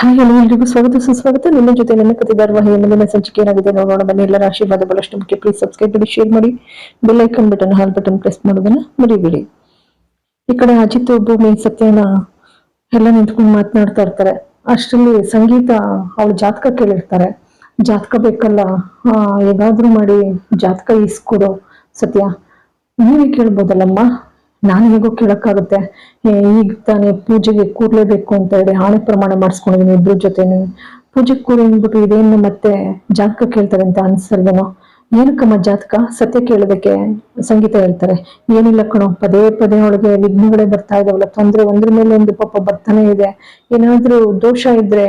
Hi hello ಎಲ್ರಿಗೂ ಸ್ವಾಗತ ಸುಸ್ವಾಗತ. ನಿಮ್ಮ ಜೊತೆ ನನ್ನ ಕತೆ ಧಾರಾವಾಹಿಯ ಮುಂದಿನ ಸಂಚಿಕೆ ಏನಾಗಿದೆ ನೋಡೋಣ ಬನ್ನಿ. ಎಲ್ಲರ ಆಶೀರ್ವಾದ ಬಹಳಷ್ಟು ಮುಖ್ಯ. ಪ್ಲೀಸ್ ಸಬ್ಸ್ಕ್ರೈಬ್ ಮಾಡಿ, ಶೇರ್ ಮಾಡಿ, ಬೆಲ್ ಐಕನ್ ಬಟನ್ ಹಾಲ್ ಬಟನ್ ಪ್ರೆಸ್ ಮಾಡೋದನ್ನ ಮರಿಬೇಡಿ. ಈ ಕಡೆ ಅಜಿತ್ ಭೂಮಿ ಸತ್ಯನ ಎಲ್ಲ ನಿಂತ್ಕೊಂಡು ಮಾತನಾಡ್ತಾ ಇರ್ತಾರೆ. ಅಷ್ಟರಲ್ಲಿ ಸಂಗೀತ ಅವಳು ಜಾತಕ ಕೇಳಿರ್ತಾರೆ. ಜಾತಕ ಬೇಕಲ್ಲ, ಹೇಗಾದ್ರೂ ಮಾಡಿ ಜಾತಕ ಇಸ್ಕೊಡು ಸತ್ಯ, ನೀವೇ ಕೇಳ್ಬೋದಲ್ಲಮ್ಮ, ನಾನು ಹೇಗೋ ಕೇಳಕ್ಕಾಗುತ್ತೆ, ಈಗ ತಾನೇ ಪೂಜೆಗೆ ಕೂರ್ಲೇಬೇಕು ಅಂತ ಹೇಳಿ ಆಣೆ ಪ್ರಮಾಣ ಮಾಡಿಸ್ಕೊಂಡಿದೀನಿ ಇಬ್ರ ಜೊತೆನೆ. ಪೂಜೆಗೆ ಕೂರಿ ಅಂದ್ಬಿಟ್ಟು ಇದೇನು ಮತ್ತೆ ಜಾತಕ ಕೇಳ್ತಾರೆ ಅಂತ ಅನ್ಸಲ್ವೇನೋ. ಏನಕ್ಕಮ್ಮ ಜಾತಕ ಸತ್ಯ ಕೇಳೋದಕ್ಕೆ? ಸಂಗೀತ ಹೇಳ್ತಾರೆ, ಏನಿಲ್ಲ ಕಣೋ, ಪದೇ ಪದೇ ಅವಳಿಗೆ ವಿಘ್ನಗಳೇ ಬರ್ತಾ ಇದಾವಲ್ಲ, ತೊಂದ್ರೆ ಒಂದ್ರ ಮೇಲೆ ಒಂದು ಪಾಪ ಬರ್ತಾನೆ ಇದೆ. ಏನಾದ್ರೂ ದೋಷ ಇದ್ರೆ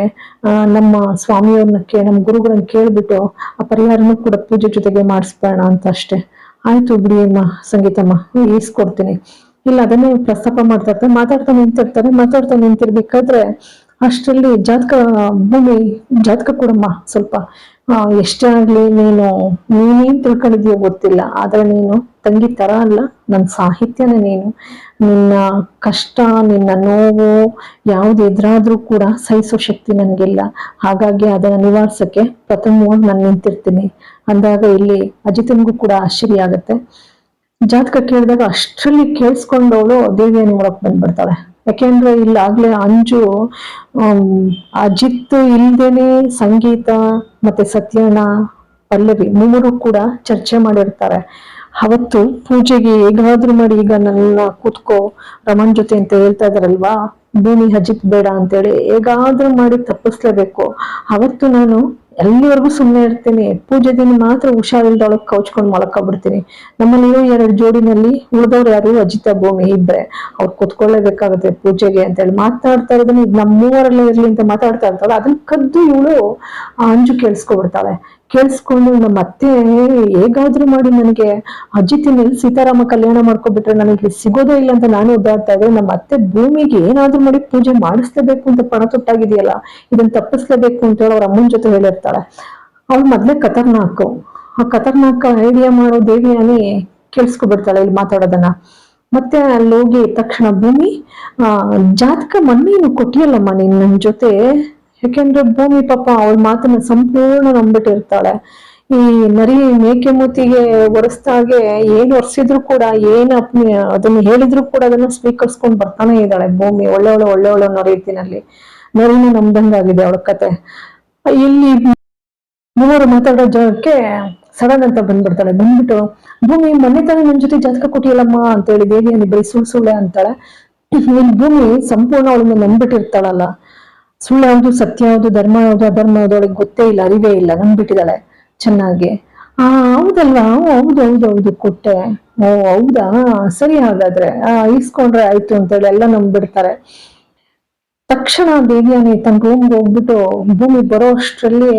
ನಮ್ಮ ಸ್ವಾಮಿಯವ್ರನ್ನ ನಮ್ಮ ಗುರುಗಳನ್ನ ಕೇಳ್ಬಿಟ್ಟು ಆ ಪರಿಹಾರನೂ ಕೂಡ ಪೂಜೆ ಜೊತೆಗೆ ಮಾಡಿಸ್ಬೇಡ ಅಂತ ಅಷ್ಟೇ. ಆಯ್ತು ಬಿಡಿ ಅಮ್ಮ ಸಂಗೀತಮ್ಮ, ಈಸ್ಕೊಡ್ತೀನಿ. ಇಲ್ಲ ಅದನ್ನೇ ಪ್ರಸ್ತಾಪ ಮಾತಾಡ್ತಾ ನಿಂತಿರ್ಬೇಕಾದ್ರೆ ಅಷ್ಟರಲ್ಲಿ ಜಾತಕ ಭೂಮಿ ಜಾತಕ ಕೊಡಮ್ಮ ಸ್ವಲ್ಪ, ಎಷ್ಟೇ ಆಗ್ಲಿ ನೀನೇನ್ ತಿಳ್ಕೊಂಡಿದ್ಯೋ ಗೊತ್ತಿಲ್ಲ, ಆದ್ರೆ ನೀನು ತಂಗಿ ತರ ಅಲ್ಲ, ನನ್ನ ಸಾಹಿತ್ಯನೇ ನೀನು. ನಿನ್ನ ಕಷ್ಟ, ನಿನ್ನ ನೋವು ಯಾವ್ದು ಎದುರಾದ್ರೂ ಕೂಡ ಸಹಿಸೋ ಶಕ್ತಿ ನನ್ಗಿಲ್ಲ. ಹಾಗಾಗಿ ಅದನ್ನ ನಿವಾರಿಸಕ್ಕೆ ಪ್ರಥಮವಾಗಿ ನಾನು ನಿಂತಿರ್ತೀನಿ ಅಂದಾಗ ಇಲ್ಲಿ ಅಜಿತನ್ಗೂ ಕೂಡ ಆಶ್ಚರ್ಯ ಆಗತ್ತೆ. ಜಾತಕ ಕೇಳಿದಾಗ ಅಷ್ಟರಲ್ಲಿ ಕೇಳಿಸ್ಕೊಂಡವಳು ದೇವಿಯನ್ನು ಒಳಕ್ ಬಂದ್ಬಿಡ್ತಾಳೆ. ಯಾಕೆಂದ್ರೆ ಇಲ್ಲಿ ಆಗ್ಲೇ ಅಂಜು ಅಜಿತ್ ಇಲ್ದೇನೆ ಸಂಗೀತ ಮತ್ತೆ ಸತ್ಯನ ಪಲ್ಲವಿ ಮೂವರು ಕೂಡ ಚರ್ಚೆ ಮಾಡಿರ್ತಾರೆ. ಅವತ್ತು ಪೂಜೆಗೆ ಹೇಗಾದ್ರೂ ಮಾಡಿ ಈಗ ನನ್ನ ಕೂತ್ಕೋ ರಮಣ್ ಜೊತೆ ಅಂತ ಹೇಳ್ತಾ ಇದಾರಲ್ವಾ, ಭೂಮಿ ಅಜಿತ್ ಬೇಡ ಅಂತೇಳಿ ಹೇಗಾದ್ರೂ ಮಾಡಿ ತಪ್ಪಿಸ್ಲೇಬೇಕು. ಅವತ್ತು ನಾನು ಎಲ್ಲಿವರೆಗೂ ಸುಮ್ಮನೆ ಇರ್ತೀನಿ, ಪೂಜೆ ದಿನ ಮಾತ್ರ ಹುಷಾರಿಲ್ದೊಳಗ್ ಕೌಚ್ಕೊಂಡ್ ಮಲ್ಕೊಬಿಡ್ತೀನಿ. ನಮ್ಮಲ್ಲಿರೋ 2 ಜೋಡಿನಲ್ಲಿ ಉಳಿದವ್ರು ಯಾರು? ಅಜಿತ ಭೂಮಿ ಇಬ್ರೆ. ಅವ್ರು ಕೂತ್ಕೊಳ್ಳೇಬೇಕಾಗುತ್ತೆ ಪೂಜೆಗೆ ಅಂತ ಹೇಳಿ ಮಾತಾಡ್ತಾ ಇರೋದನ್ನ, ಈಗ ನಮ್ಮ ಮೂವರಲ್ಲೇ ಇರ್ಲಿ ಅಂತ ಮಾತಾಡ್ತಾ ಇರ್ತಾಳೆ. ಅದನ್ನ ಕದ್ದು ಇವಳು ಅಂಜು ಕೇಳಿಸ್ಕೊಬಿಡ್ತಾಳೆ. ಕೇಳಿಸ್ಕೊಂಡು ನಮ್ಮ ಅತ್ತೆ ಹೇಗಾದ್ರೂ ಮಾಡಿ ನನಗೆ ಅಜಿತಿನಲ್ಲಿ ಸೀತಾರಾಮ ಕಲ್ಯಾಣ ಮಾಡ್ಕೊಬಿಟ್ರೆ ನನಗೆ ಸಿಗೋದೇ ಇಲ್ಲ ಅಂತ ನಾನು ಒದ್ದಾಡ್ತಾ ಇದ್ರೆ, ನಮ್ಮ ಅತ್ತೆ ಭೂಮಿಗೆ ಏನಾದ್ರೂ ಮಾಡಿ ಪೂಜೆ ಮಾಡಿಸ್ಲೇಬೇಕು ಅಂತ ಪಣ ತೊಟ್ಟಾಗಿದೆಯಲ್ಲ, ಇದನ್ನ ತಪ್ಪಿಸ್ಲೇಬೇಕು ಅಂತ ಹೇಳಿ ಅವ್ರ ಅಮ್ಮನ ಜೊತೆ ಹೇಳಿರ್ತಾಳೆ. ಅವ್ಳು ಮೊದ್ಲೇ ಖತರ್ನಾಕು. ಆ ಖತರ್ನಾಕ್ ಐಡಿಯಾ ಮಾಡೋ ದೇವಿಯಾನಿ ಕೇಳಿಸ್ಕೊಬಿಡ್ತಾಳೆ ಇಲ್ಲಿ ಮಾತಾಡೋದನ್ನ. ಮತ್ತೆ ಅಲ್ಲಿ ಹೋಗಿ ತಕ್ಷಣ ಭೂಮಿ ಜಾತಕ ಮೊನ್ನೆ ಕೊಟ್ಟಿಯಲ್ಲಮ್ಮ ನೀನ್ ನನ್ ಜೊತೆ. ಯಾಕೆಂದ್ರೆ ಭೂಮಿ ಪಾಪ ಅವಳ ಮಾತನ್ನ ಸಂಪೂರ್ಣ ನಂಬಿಟ್ಟಿರ್ತಾಳೆ. ಈ ನರಿ ಮೇಕೆ ಮೂತಿಗೆ ಒರೆಸ್ದಾಗೆ ಏನ್ ಒರೆಸಿದ್ರು ಕೂಡ ಅದನ್ನ ಹೇಳಿದ್ರು ಕೂಡ ಅದನ್ನ ಸ್ವೀಕರಿಸ್ಕೊಂಡ್ ಬರ್ತಾನೆ ಇದ್ದಾಳೆ ಭೂಮಿ. ಒಳ್ಳೆ ರೀತಿನಲ್ಲಿ ನರಿನ ನಂಬ್ದಂಗಾಗಿದೆ ಅವಳ ಕತೆ. ಇಲ್ಲಿ ಮೂವರು ಮಾತಾಡೋ ಜಾಗಕ್ಕೆ ಸಡನ್ ಅಂತ ಬಂದ್ಬಿಡ್ತಾಳೆ. ಬಂದ್ಬಿಟ್ಟು ಭೂಮಿ ಮೊನ್ನೆ ತಾನೇ ನನ್ ಜೊತೆ ಜಾತಕ ಕೊಟ್ಟಿಯಲ್ಲಮ್ಮ ಅಂತ ಹೇಳಿ ದೇವಿಯನ್ನು ಬರೀ ಸುಳ್ಳೆ ಅಂತಾಳೆ. ಇಲ್ಲಿ ಭೂಮಿ ಸಂಪೂರ್ಣ ಅವಳನ್ನ ನಂಬಿಟ್ಟಿರ್ತಾಳಲ್ಲ. ಸುಳ್ಳು ಯಾವುದು, ಸತ್ಯ ಯಾವುದು, ಧರ್ಮ ಯಾವುದು, ಅಧರ್ಮ ಯಾವುದು ಅವಳಿಗೆ ಗೊತ್ತೇ ಇಲ್ಲ, ಅರಿವೇ ಇಲ್ಲ, ನಂಬಿಟ್ಟಿದ್ದಾಳೆ ಚೆನ್ನಾಗಿ. ಹೌದಲ್ವಾ, ಹೌದು ಕೊಟ್ಟೆ, ಓ ಹೌದಾ, ಸರಿ ಹಾಗಾದ್ರೆ ಈಸ್ಕೊಂಡ್ರೆ ಆಯ್ತು ಅಂತೇಳಿ ಎಲ್ಲ ನಂಬಿಡ್ತಾರೆ. ತಕ್ಷಣ ದೇವಿಯಾನಿ ತನ್ನ ರೂಮ್ಗೆ ಹೋಗ್ಬಿಟ್ಟು ಭೂಮಿ ಬರೋ ಅಷ್ಟರಲ್ಲಿ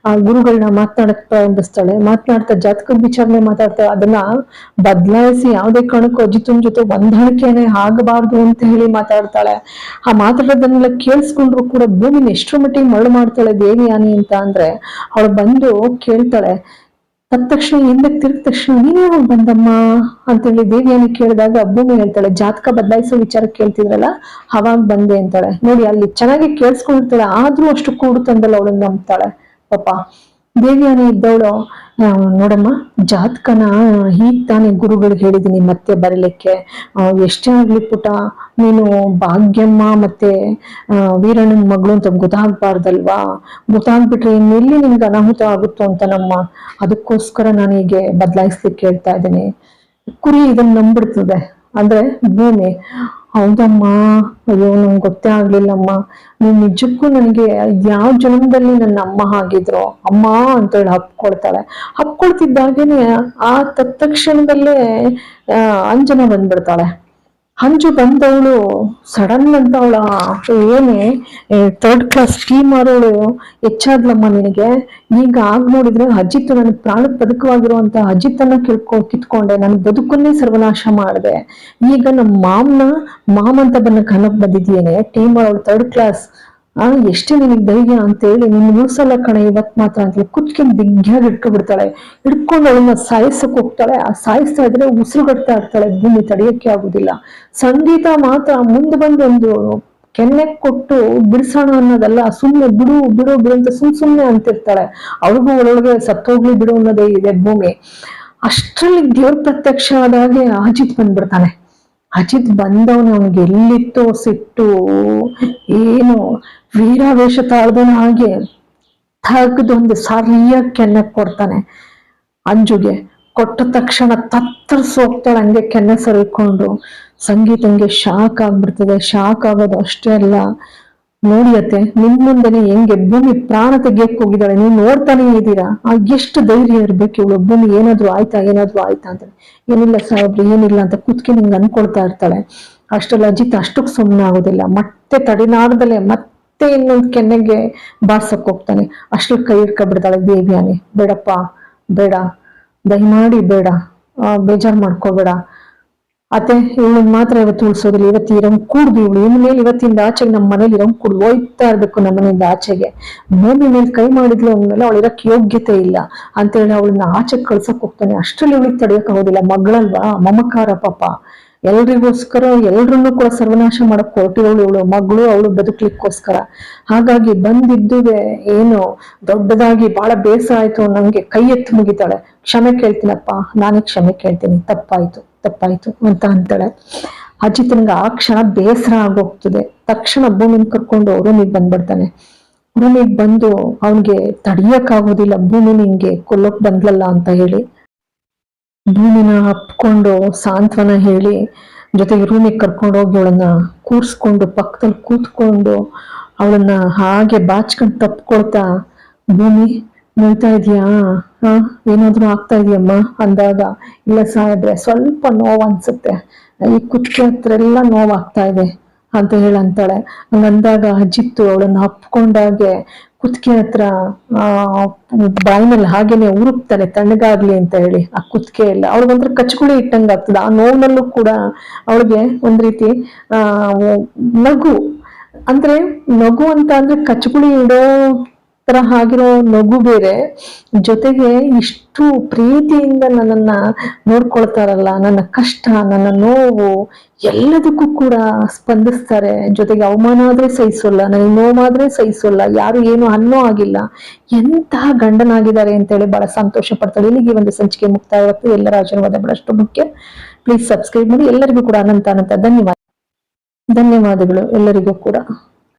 ಆ ಗುರುಗಳನ್ನ ಮಾತನಾಡಕ್ ಪ್ರಾರಂಭಿಸ್ತಾಳೆ. ಮಾತನಾಡ್ತಾ ಜಾತಕದ ವಿಚಾರಣೆ ಮಾತಾಡ್ತಾ ಅದನ್ನ ಬದಲಾಯಿಸಿ ಯಾವುದೇ ಕಾರಣಕ್ಕೂ ಅಜಿತನ ಜೊತೆ ಹೊಂದಾಣಿಕೆನೆ ಆಗಬಾರ್ದು ಅಂತ ಹೇಳಿ ಮಾತಾಡ್ತಾಳೆ. ಆ ಮಾತಾಡೋದನ್ನೆಲ್ಲ ಕೇಳಿಸ್ಕೊಂಡ್ರು ಕೂಡ ಭೂಮಿನ ಎಷ್ಟರ ಮಟ್ಟಿಗೆ ಮರಳು ಮಾಡ್ತಾಳೆ ದೇವಿಯಾನಿ ಅಂತ ಅಂದ್ರೆ, ಅವಳು ಬಂದು ಕೇಳ್ತಾಳೆ. ತಕ್ಷಣ ಹಿಂದಕ್ಕೆ ತಿರುಗಿದ ತಕ್ಷಣ ನೀನ್ ಯಾವಾಗ ಬಂದಮ್ಮ ಅಂತೇಳಿ ದೇವಿಯಾನಿ ಕೇಳಿದಾಗ ಭೂಮಿ ಹೇಳ್ತಾಳೆ, ಜಾತಕ ಬದಲಾಯಿಸೋ ವಿಚಾರ ಕೇಳ್ತಿದ್ರಲ್ಲ ಅವಾಗ ಬಂದೆ ಅಂತಾಳೆ. ನೋಡಿ ಅಲ್ಲಿ ಚೆನ್ನಾಗಿ ಕೇಳಿಸ್ಕೊಂಡಿರ್ತಾಳೆ, ಆದ್ರೂ ಅಷ್ಟು ಕೂಡು ತಂದಲ್ಲ ಅವಳನ್ನ ನಂಬ್ತಾಳೆ ಪಾಪ. ದೇವಿಯಾನಿ ಇದ್ದವಳು, ನೋಡಮ್ಮ ಜಾತಕನ ಹೀಗ್ ತಾನೇ ಗುರುಗಳಿಗೆ ಹೇಳಿದೀನಿ ಮತ್ತೆ ಬರೀಲಿಕ್ಕೆ, ಎಷ್ಟೇ ಆಗ್ಲಿ ಪುಟ, ನೀನು ಭಾಗ್ಯಮ್ಮ ಮತ್ತೆ ವೀರಣ್ಣನ ಮಗಳು ಅಂತ ಗೊತ್ತಾಗ್ಬಾರ್ದಲ್ವಾ, ಗೊತ್ತಾಗ್ಬಿಟ್ರೆ ಇನ್ನೆಲ್ಲಿ ನಿನ್ಗೆ ಅನಾಹುತ ಆಗುತ್ತೋ ಅಂತ ಅದಕ್ಕೋಸ್ಕರ ನಾನು ಹೀಗೆ ಬದಲಾಯಿಸ್ಲಿಕ್ಕೆ ಹೇಳ್ತಾ ಇದ್ದೀನಿ. ಕುರಿ ಇದನ್ನ ನಂಬಿಡ್ತದೆ ಅಂದ್ರೆ ಭೂಮಿ, ಹೌದಮ್ಮ, ಅಯ್ಯೋ ನಂಗೆ ಗೊತ್ತೇ ಆಗ್ಲಿಲ್ಲಮ್ಮ, ನೀನ್ ನಿಜಕ್ಕೂ ನನಗೆ ಯಾವ ಜನ್ಮದಲ್ಲಿ ನನ್ನ ಅಮ್ಮ ಆಗಿದ್ರು ಅಮ್ಮ ಅಂತ ಹೇಳಿ ಹಪ್ಕೊಳ್ತಿದ್ದಾಗೇನೆ ಆ ತತ್ಕ್ಷಣದಲ್ಲೇ ಅಂಜನ ಬಂದ್ಬಿಡ್ತಾಳೆ. ಅಂಜು ಬಂದವಳು ಸಡನ್ ಅಂತ ಅವಳ ಏನೇ 3rd ಕ್ಲಾಸ್ ಟೀಮ್ ಆರೋಳು ಹೆಚ್ಚಾದ್ಲಮ್ಮ ನಿನಗೆ. ಈಗ ನೋಡಿದ್ರೆ ಅಜಿತ್ ನನ್ ಪ್ರಾಣಕ್ಕೆ ಬದುಕವಾಗಿರುವಂತ ಅಜಿತನ್ನ ಕಿತ್ಕೊಂಡೆ, ನನ್ನ ಬದುಕನ್ನೇ ಸರ್ವನಾಶ ಮಾಡಿದೆ. ಈಗ ನಮ್ಮ ಮಾಮ್ ಅಂತ ಕನಕ್ ಬಂದಿದ್ದೇನೆ. ಟೀಮ್ ಅವಳು 3rd ಕ್ಲಾಸ್, ಎಷ್ಟೇ ನಿನಗೆ ಧೈರ್ಯ ಅಂತ ಹೇಳಿ ನಿನ್ ಉಳ್ಸಲ್ಲ ಕಣೆ ಇವತ್ ಮಾತ್ರ ಅಂತ ಕುತ್ಕೊಂಡು ಬಿಗ್ಗಿಯಾಗಿ ಹಿಡ್ಕೊಬಿಡ್ತಾಳೆ. ಹಿಡ್ಕೊಂಡು ಅವಳನ್ನ ಸಾಯಿಸಕ್ ಹೋಗ್ತಾಳೆ. ಆ ಸಾಯಿಸ್ತಾ ಇದ್ರೆ ಉಸಿರುಗಡ್ತಾ ಇರ್ತಾಳೆ ಭೂಮಿ, ತಡೆಯಕ್ಕೆ ಆಗುದಿಲ್ಲ. ಸಂಗೀತ ಮಾತ್ರ ಮುಂದೆ ಬಂದು ಒಂದು ಕೆನ್ನೆ ಕೊಟ್ಟು ಬಿಡಿಸೋಣ ಅನ್ನೋದಲ್ಲ, ಸುಮ್ನೆ ಬಿಡು ಬಿಡು ಬಿಡು ಅಂತ ಸುಮ್ನೆ ಅಂತಿರ್ತಾಳೆ. ಅವ್ರಿಗೂ ಒಳಗೆ ಸತ್ತೋಗ್ಲಿ ಬಿಡು ಅನ್ನೋದೇ ಇದೆ ಭೂಮಿ. ಅಷ್ಟ್ರಲ್ಲಿ ದೇವ್ರ ಪ್ರತ್ಯಕ್ಷ ಆದಾಗೆ ಅಜಿತ್ ಬಂದ್ಬಿಡ್ತಾನೆ. ಅಜಿತ್ ಬಂದವನು, ಅವನಿಗೆ ಎಲ್ಲಿತ್ತೋ ಸಿಟ್ಟು, ಏನು ವೀರಾವೇಶ ತಾಳ್ದವನ ಹಾಗೆ ತೆಗೆದೊಂದು ಸರಿಯಾಗಿ ಕೆನ್ನೆ ಕೊಡ್ತಾನೆ ಅಂಜುಗೆ. ಕೊಟ್ಟ ತಕ್ಷಣ ತತ್ತರಿಸೋಗ್ತಾಳೆ ಹಂಗೆ ಕೆನ್ನೆ ಸರಿಕೊಂಡು. ಸಂಗೀತಂಗೆ ಶಾಕ್ ಆಗ್ಬಿಡ್ತದೆ. ಶಾಕ್ ಆಗೋದು ಅಷ್ಟೇ ಅಲ್ಲ, ನೋಡಿಯತ್ತೆ ನಿಮ್ ಮುಂದೆನೆ ಹೆಂಗೆ ಭೂಮಿ ಪ್ರಾಣ ತೆಗಿಯಕ್ ಹೋಗಿದ್ದಾಳೆ, ನೀವು ನೋಡ್ತಾನೆ ಇದ್ದೀರಾ. ಎಷ್ಟು ಧೈರ್ಯ ಇರ್ಬೇಕು ಇವಳು. ಭೂಮಿ ಏನಾದ್ರು ಆಯ್ತಾ ಅಂತ, ಏನಿಲ್ಲ ಸಾಹೇಬ್ರಿ ಏನಿಲ್ಲ ಅಂತ ಕುತ್ಕೆ ನಿಂಗೆ ಅನ್ಕೊಳ್ತಾ ಇರ್ತಾಳೆ. ಅಷ್ಟರಲ್ಲಿ ಅಜಿತ್ ಅಷ್ಟಕ್ಕೆ ಸುಮ್ಮನೆ ಆಗೋದಿಲ್ಲ. ಮತ್ತೆ ತಡಿನಾಡ್ದಲೆ ಮತ್ತೆ ಇನ್ನೊಂದು ಕೆನ್ನೆಗೆ ಬಾರ್ಸಕ್ ಹೋಗ್ತಾನೆ. ಅಷ್ಟ್ರಲ್ಲಿ ಕೈ ಹಿಡ್ಕೊಬಿಡ್ತಾಳೆ ದೇವ್ಯಾನಿ. ಬೇಡಪ್ಪ ಬೇಡ, ದಯಮಾಡಿ ಬೇಡ, ಬೇಜಾರ್ ಮಾಡ್ಕೋಬೇಡ ಅತ್ತೆ, ಇವಳನ್ನ ಮಾತ್ರ ಇವತ್ತು ಉಳಿಸೋದಿಲ್ಲ. ಇವತ್ತು ಇರಂಗ್ ಕೂಡ್ದು ಇವಳು ಇನ್ಮೇಲೆ ಇವತ್ತಿಂದ ಆಚೆಗೆ ನಮ್ಮ ಮನೇಲಿ ಇರಂಗ್ ಕೂಡ್ದು ಹೋಯ್ತಾ ಇರ್ಬೇಕು ನಮ್ಮ ಮನೆಯಿಂದ ಆಚೆಗೆ. ಭೂಮಿ ಮೇಲೆ ಕೈ ಮಾಡಿದ್ಲು ಅಂದ್ಮೇಲೆ ಅವಳಿರಕ್ ಯೋಗ್ಯತೆ ಇಲ್ಲ ಅಂತೇಳಿ ಅವಳನ್ನ ಆಚೆಗೆ ಕಳ್ಸಕ್ ಹೋಗ್ತಾನೆ. ಅಷ್ಟರಲ್ಲಿ ಇವಳಿಗೆ ತಡೆಯಕ್ ಆಗೋದಿಲ್ಲ. ಮಗಳಲ್ವಾ, ಮಮಕಾರ ಪಾಪ, ಎಲ್ರಿಗೋಸ್ಕರ ಎಲ್ರನ್ನೂ ಕೂಡ ಸರ್ವನಾಶ ಮಾಡಕ್ ಹೊರಟಿರೋಳು ಇವಳು. ಮಗಳು ಅವಳು ಬದುಕ್ಲಿಕ್ಕೋಸ್ಕರ. ಹಾಗಾಗಿ ಬಂದಿದ್ದುವೆ ಏನು ದೊಡ್ಡದಾಗಿ ಬಹಳ ಬೇಸರ ಆಯ್ತು, ನಂಗೆ ಕೈ ಎತ್ತು ಮುಗಿತಾಳೆ. ಕ್ಷಮೆ ಕೇಳ್ತೀನಪ್ಪ, ನಾನೇ ಕ್ಷಮೆ ಕೇಳ್ತೀನಿ, ತಪ್ಪಾಯ್ತು ಅಂತ ಅಂತಾಳೆ. ಅಜಿತ್ನಿಗೆ ಆ ಕ್ಷಣ ಬೇಸರ ಆಗೋಗ್ತದೆ. ತಕ್ಷಣ ಭೂಮಿನ ಕರ್ಕೊಂಡು ರೂಮಿಗೆ ಬಂದ್ಬಿಡ್ತಾನೆ. ರೂಮಿಗೆ ಬಂದು ಅವನ್ಗೆ ತಡಿಯಕ್ಕಾಗೋದಿಲ್ಲ, ಭೂಮಿ ನಿಂಗೆ ಕೊಲ್ಲೋಕ್ ಬಂದ್ಲಲ್ಲ ಅಂತ ಹೇಳಿ ಭೂಮಿನ ಅಪ್ಕೊಂಡು ಸಾಂತ್ವನ ಹೇಳಿ ಜೊತೆಗೆ ರೂಮಿಗೆ ಕರ್ಕೊಂಡು ಹೋಗಿ ಅವಳನ್ನ ಕೂರ್ಸ್ಕೊಂಡು ಪಕ್ಕದಲ್ಲಿ ಕೂತ್ಕೊಂಡು ಅವಳನ್ನ ಹಾಗೆ ಬಾಚ್ಕೊಂಡು ತಪ್ಕೊಳ್ತಾ, ಭೂಮಿ ನೋಯ್ತಾ ಇದೀಯಾ, ಏನಾದ್ರೂ ಆಗ್ತಾ ಇದೆಯಮ್ಮ ಅಂದಾಗ, ಇಲ್ಲ ಸಾಹೇಬ್ರೆ ಸ್ವಲ್ಪ ನೋವು ಅನ್ಸುತ್ತೆ, ಈ ಕುತ್ತಿಗೆ ಹತ್ರ ಎಲ್ಲ ನೋವಾಗ್ತಾ ಇದೆ ಅಂತ ಹೇಳಂತಾಳೆ. ಹಂಗಂದಾಗ ಅಜಿತ್ತು ಅವಳನ್ನ ಅಪ್ಕೊಂಡಾಗೆ ಕುತ್ತಿಗೆ ಹತ್ರ ಬಾಯಿನಲ್ಲಿ ಹಾಗೇನೆ ಉರುಪ್ತಾನೆ ತಣ್ಣಗಾಗ್ಲಿ ಅಂತ ಹೇಳಿ. ಆ ಕುತ್ತಿಗೆ ಎಲ್ಲ ಅವಳಿಗೊಂಥರ ಕಚ್ಗುಳಿ ಇಟ್ಟಂಗ ಆಗ್ತದೆ. ಆ ನೋವಿನಲ್ಲೂ ಕೂಡ ಅವಳಿಗೆ ಒಂದ್ ರೀತಿ ನಗು, ಅಂದ್ರೆ ನಗು ಅಂತ ಅಂದ್ರೆ ಕಚ್ಗುಳಿ ಇಡೋ ತರ ಆಗಿರೋ ನಗು ಬೇರೆ, ಜೊತೆಗೆ ಇಷ್ಟು ಪ್ರೀತಿಯಿಂದ ನನ್ನನ್ನ ನೋಡ್ಕೊಳ್ತಾರಲ್ಲ, ನನ್ನ ಕಷ್ಟ ನನ್ನ ನೋವು ಎಲ್ಲದಕ್ಕೂ ಕೂಡ ಸ್ಪಂದಿಸ್ತಾರೆ. ಜೊತೆಗೆ ಅವಮಾನ ಆದ್ರೆ ಸಹಿಸೋಲ್ಲ, ನನಗೆ ನೋವಾದ್ರೆ ಸಹಿಸೋಲ್ಲ, ಯಾರು ಏನು ಅನ್ನೋ ಆಗಿಲ್ಲ, ಎಂತಹ ಗಂಡನಾಗಿದ್ದಾರೆ ಅಂತೇಳಿ ಬಹಳ ಸಂತೋಷ ಪಡ್ತಾಳೆ. ಇಲ್ಲಿಗೆ ಒಂದು ಸಂಚಿಕೆ ಮುಕ್ತಾಯವಾಗ್ತದೆ. ಎಲ್ಲರ ಆಶೀರ್ವಾದ ಬಹಳಷ್ಟು ಮುಖ್ಯ. ಪ್ಲೀಸ್ ಸಬ್ಸ್ಕ್ರೈಬ್ ಮಾಡಿ. ಎಲ್ಲರಿಗೂ ಕೂಡ ಅನಂತ ಧನ್ಯವಾದಗಳು ಎಲ್ಲರಿಗೂ ಕೂಡ.